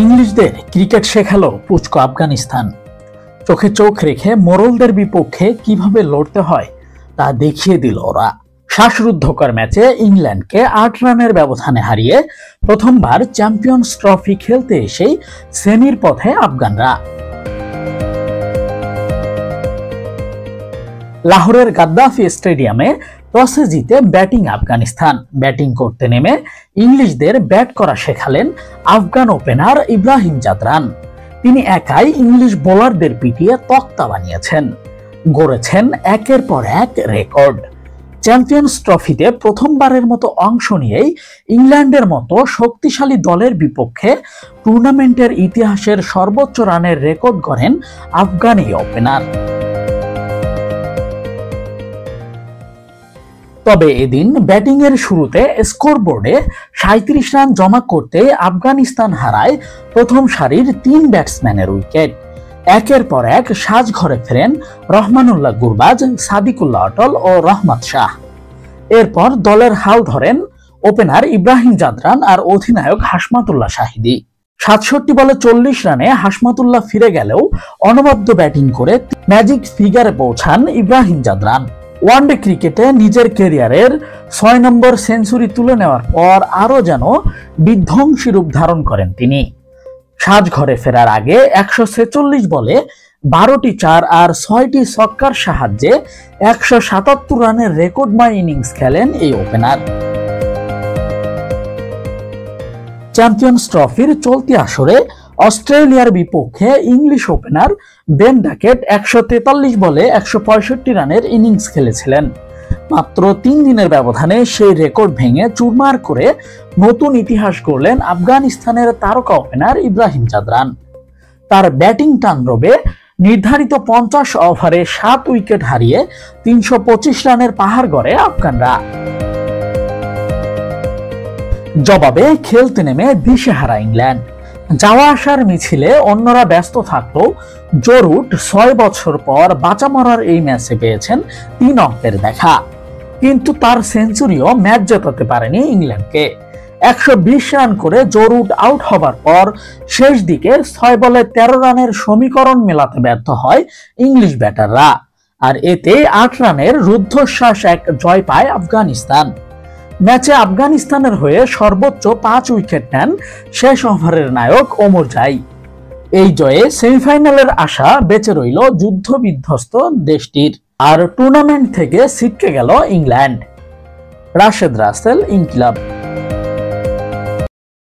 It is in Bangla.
ইংলিশদের ক্রিকেট শেখালো পুচকো আফগানিস্তান। চোখে চোখ রেখে মোরলদের বিপক্ষে কিভাবে লড়তে হয় তা দেখিয়ে দিল ওরা। শ্বাসরুদ্ধকর ম্যাচে ইংল্যান্ডকে ৮ রানের ব্যবধানে হারিয়ে প্রথমবার চ্যাম্পিয়ন্স ট্রফি খেলতে এসেই সেমির পথে আফগানরা। লাহোরের গাদ্দাফি স্টেডিয়ামে টসে জিতে ব্যাটিং আফগানিস্তান। ব্যাটিং করতে নেমে ইংলিশদের ব্যাট করা শেখালেন আফগান ওপেনার ইব্রাহিম জাদরান। তিনি একাই ইংলিশ বোলারদের পিটিয়ে তক্তা বানিয়েছেন, গড়েছেন একের পর এক রেকর্ড। চ্যাম্পিয়ন্স ট্রফিতে প্রথমবারের মতো অংশ নিয়েই ইংল্যান্ডের মতো শক্তিশালী দলের বিপক্ষে টুর্নামেন্টের ইতিহাসের সর্বোচ্চ রানের রেকর্ড গড়েন আফগান এই ওপেনার। তবে এদিন ব্যাটিং এর শুরুতে স্কোরবোর্ডে ৩৭ রান জমা করতে আফগানিস্তান হারায় প্রথম সারির ৩ ব্যাটসম্যানের উইকেট। একের পর এক সাজঘরে ফেরেন রহমানুল্লাহ গুরবাজ, সাদিকুল্লাহ অটল ও রহমত শাহ। এরপর দলের হাল ধরেন ওপেনার ইব্রাহিম জাদরান আর অধিনায়ক হাশমাতুল্লাহ শাহিদি। ৬৭ বলে ৪০ রানে হাশমাতুল্লাহ ফিরে গেলেও অনবদ্য ব্যাটিং করে ম্যাজিক ফিগারে পৌঁছান ইব্রাহিম জাদরান। ওয়ানডে ক্রিকেটে নিজের ক্যারিয়ারের ৬ নম্বর সেঞ্চুরি তুলে নেওয়ার পর আরও যেন বিধ্বংসী রূপ ধারণ করেন তিনি। সাজঘরে ফেরার আগে ১৪৬ বলে ১২টি ৪ আর ৬টি ছক্কার সাহায্যে ১৭৭ রানের রেকর্ডময় ইনিংস খেলেন এই ওপেনার। চ্যাম্পিয়ন্স ট্রফির চলতি আসরে অস্ট্রেলিয়ার বিপক্ষে ইংলিশ ওপেনার বেন ডাকেট ১৪৩ বলে ১৬৫ রানের ইনিংস খেলেছিলেন। মাত্র ৩ দিনের ব্যবধানে সেই রেকর্ড ভেঙে চুরমার করে নতুন ইতিহাস গড়লেন আফগানিস্তানের তারকা ওপেনার ইব্রাহিম জাদরান। তার ব্যাটিং তাণ্ডবে নির্ধারিত ৫০ ওভারে ৭ উইকেট হারিয়ে ৩২৫ রানের পাহাড় গড়ে আফগানরা। জবাবে খেলতে নেমে দিশেহারা ইংল্যান্ড। যাওয়া আসার মিছিলে অন্যরা ব্যস্ত থাকলেও জো রুট ৬ বছর পর বাঁচা মরার এই ম্যাচে পেয়েছেন ৩ অঙ্কের দেখা। কিন্তু তার সেঞ্চুরিও ম্যাচ জেতাতে পারেনি ইংল্যান্ডকে। ১২০ রান করে জো রুট আউট হবার পর শেষ দিকে ৬ বলে ১৩ রানের সমীকরণ মেলাতে ব্যর্থ হয় ইংলিশ ব্যাটাররা, আর এতে ৮ রানের রুদ্ধশ্বাস এক জয় পায় আফগানিস্তান। ম্যাচে আফগানিস্তানের হয়ে সর্বোচ্চ ৫ উইকেট নেন শেষ ওভারের নায়ক ওমর জাই। এই জয়ে সেমিফাইনালের আশা বেঁচে রইল যুদ্ধ বিধ্বস্ত দেশটির, আর টুর্নামেন্ট থেকে ছিটকে গেল ইংল্যান্ড। রাশেদ রাসেল, ইনকিলাব।